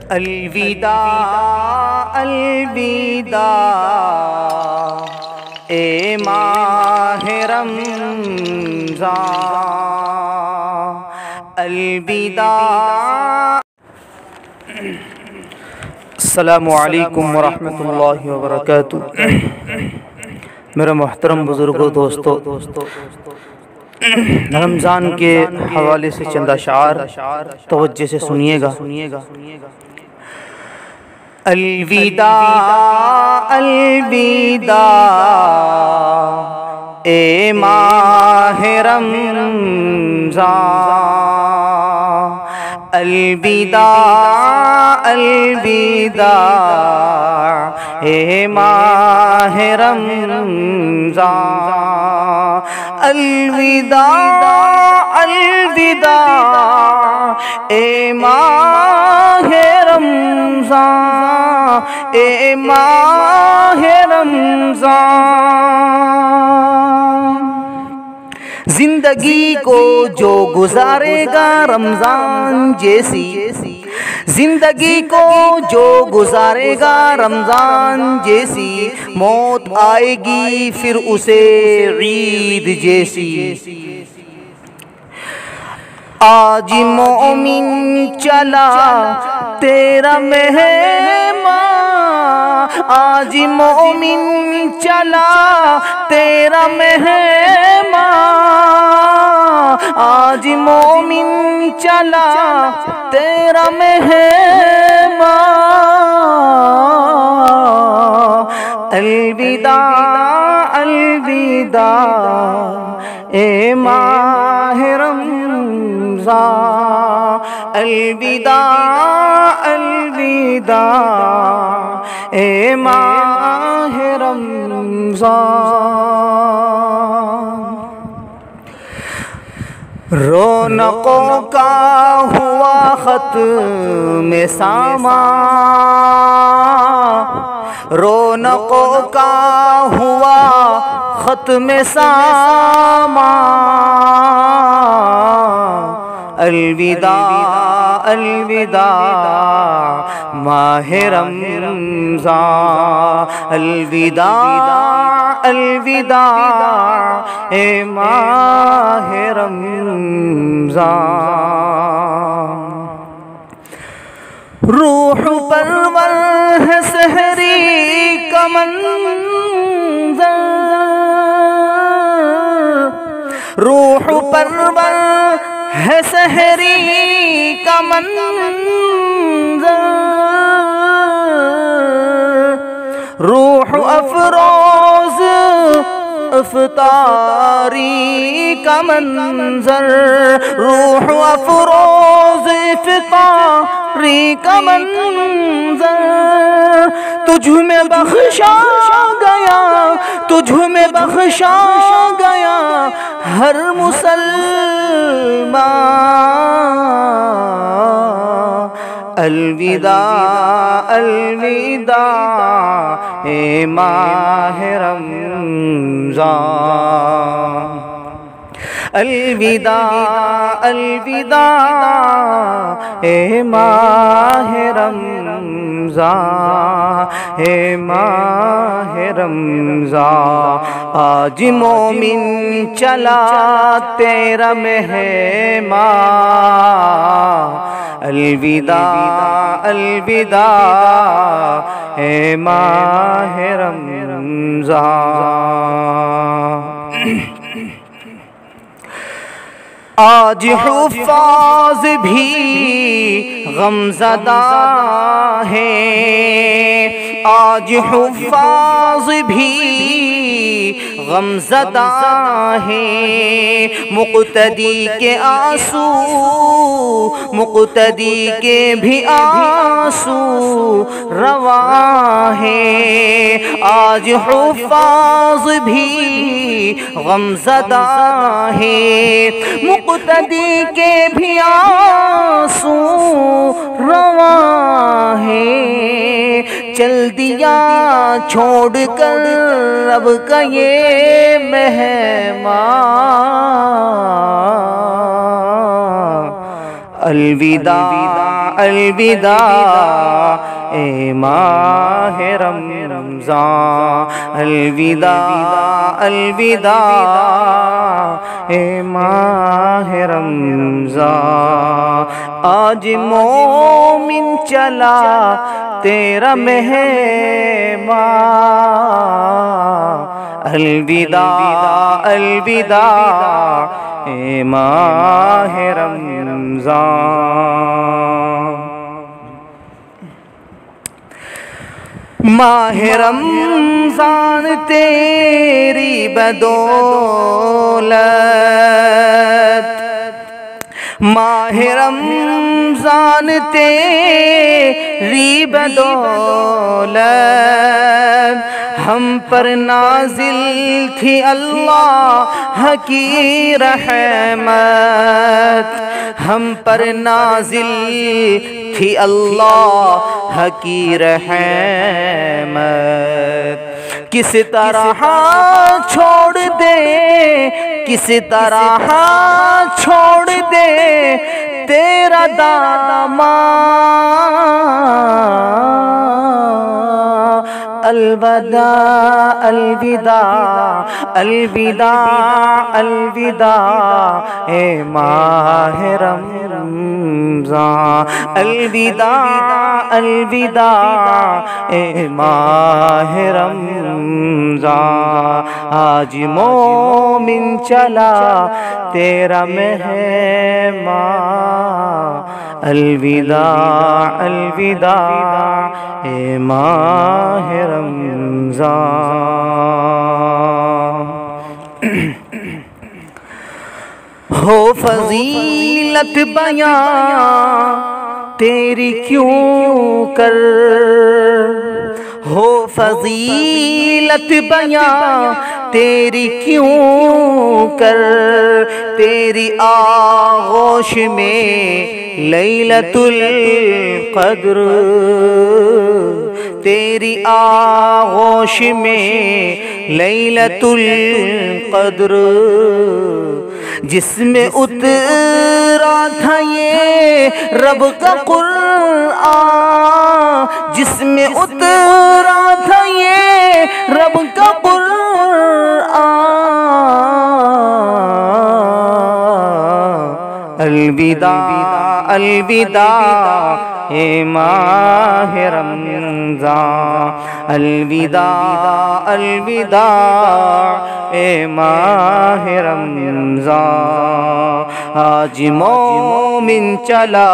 अलविदा अलविदा ए माहे रमज़ान, अलविदा। अस्सलामु अलैकुम वरहमतुल्लाहि वबरकातुहू। मेरे मोहतरम बुज़ुर्गों, दोस्तों, रमज़ान के हवाले से चंद अशार तवज्जो से सुनिएगा। अलविदा अलविदा ए माहे रमज़ान, अलविदा अलविदा ए माहे रमज़ान, अलविदा अलविदा ए माहे रमज़ान, ए माहे रमज़ान। जिंदगी को जो गुजारेगा रमज़ान जैसी, जिंदगी को जो गुजारेगा रमज़ान जैसी, मौत आएगी फिर उसे ईद जैसी। आज मोमिन चला तेरा मेहमान, आज मोमिन चला तेरा मेहमान, आज मोमिन चला तेरा मेहमान। अलविदा अलविदा ए माहे रमज़ान, अलविदा अलविदा ए माहे रमज़ान। रौनकों का हुआ ख़त्म सामा, रौनकों का हुआ ख़त्म सामा। अलविदा अलविदा माहे रमज़ान, अलविदा अलविदा ए माहे रमज़ान। रूह परवर है सहरी का मंज़र, रूह परवर है सहरी का मंज़र, रूह अफरोज़ इफ्तारी का मंज़र, रूह अफरोज़ इफ्तारी का मंज़र। तुझ में बख्शा गया, तुझ में बख्शा गया हर मुसलमान। अलविदा अलविदा ए माहे रमज़ान, अलविदा अलविदा ए माहे रमज़ान, ए माहे रमज़ान। आज मोमिन चला तेरा मेहमान, अलविदा अलविदा ए माहे रमज़ान। आज हुफ़ाज़ भी गमज़दा हैं, आज हुफ़ाज़ भी गमज़दा हैं। मुक़्तदी के आंसू, मुक़्तदी के भी आंसू रवा हैं। आज हुफ़ाज़ भी गमज़दा हैं, मुक़्तदी के भी आंसू रवा हैं। चल दिया छोड़ कर अब का ये मेहमान, अलविदा अलविदा ए माह रमज़ान, अलविदा अलविदा ए माह रमज़ान। आज मोमिन चला तेरा मेहमान, अलविदा अलविदा ए माह रमज़ान। माह रमज़ान तेरी बदौलत, माह रमज़ान तेरी बदौलत हम पर नाजिल थी अल्लाह की रहमत, हम पर नाजिल थी अल्लाह की रहमत। किस तरह छोड़ दे, किस तरह छोड़ दे तेरा दामन, अलविदा अलविदा अलविदा अलविदा ए माह रमज़ान, अलविदा अलविदा ए माह रमज़ान। आज मोमिन चला तेरा मेहमान, अलविदा अलविदा ए माह रमज़ान। हो फजीलत बयां तेरी क्यों कर, हो फजीलत बयां तेरी क्यों कर, तेरी आगोश में लैलतुल क़द्र, तेरी आगोश में लैलतुल क़द्र, जिसमें उतरा था ये रब का कुरआन, जिसमें उतरा था ये रब का कुरआन। अलविदा अलविदा ए माह रमज़ान, अलविदा अलविदा ए माह रमज़ान। आज मोमिन चला,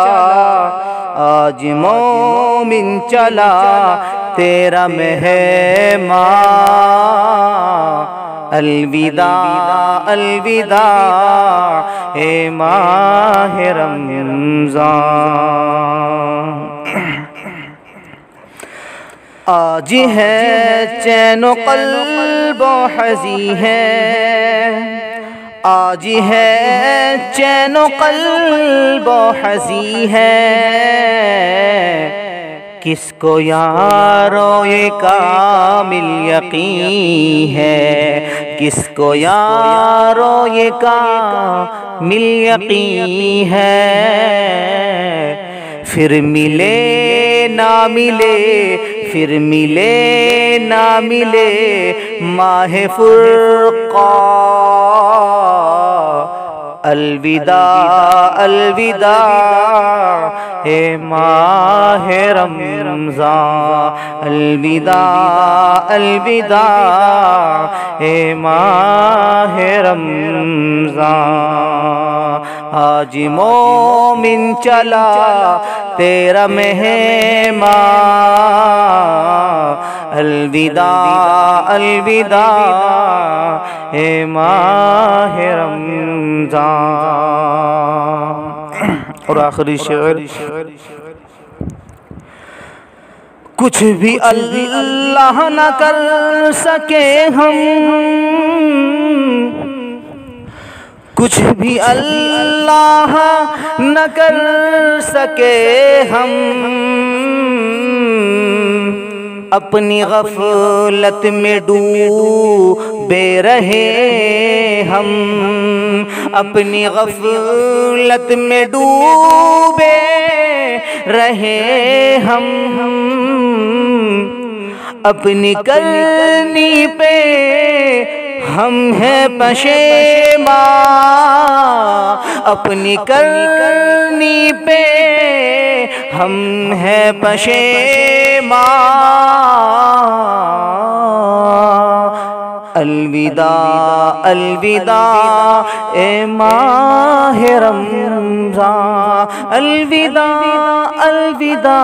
आज मोमिन चला तेरा मेहमान, अलविदा अलविदा ए माह रमज़ान। आज है चैनो क़ल्बो हज़ी है, आज है चैनो क़ल्बो हज़ी है, किसको यारो ये कामिल यकीन है, किसको यारो ये कामिल यकीन है। फिर मिले ना मिले, फिर मिले ना मिले माह फ़ुरक़ान, अलविदा अलविदा ए माह रमज़ान, अलविदा अलविदा ए माह रमज़ान। आज मोमिन चला तेरा मेहमान, अलविदा अलविदा ए माह रमज़ान। और आखिरी शेर, कुछ भी अल्लाह न कर सके हम, कुछ भी अल्लाह न कर सके हम, अपनी गफलत में डूबे रहे हम, अपनी गफलत में डूबे रहे हम, अपनी करनी पे हम हैं पशेमा, अपनी करनी पे हम हैं पशेमा। अलविदा अलविदा ए माहे रमज़ान, अलविदा अलविदा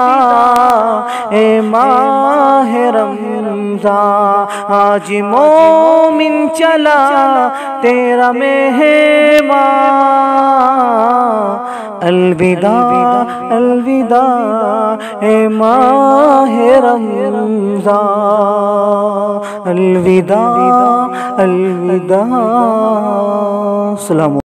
ए माहे रमज़ान। आज मोमिन चला तेरा मेहमान, अलविदा अलविदा ए माहे रमज़ान, अलविदा अलविदा। अस्सलाम।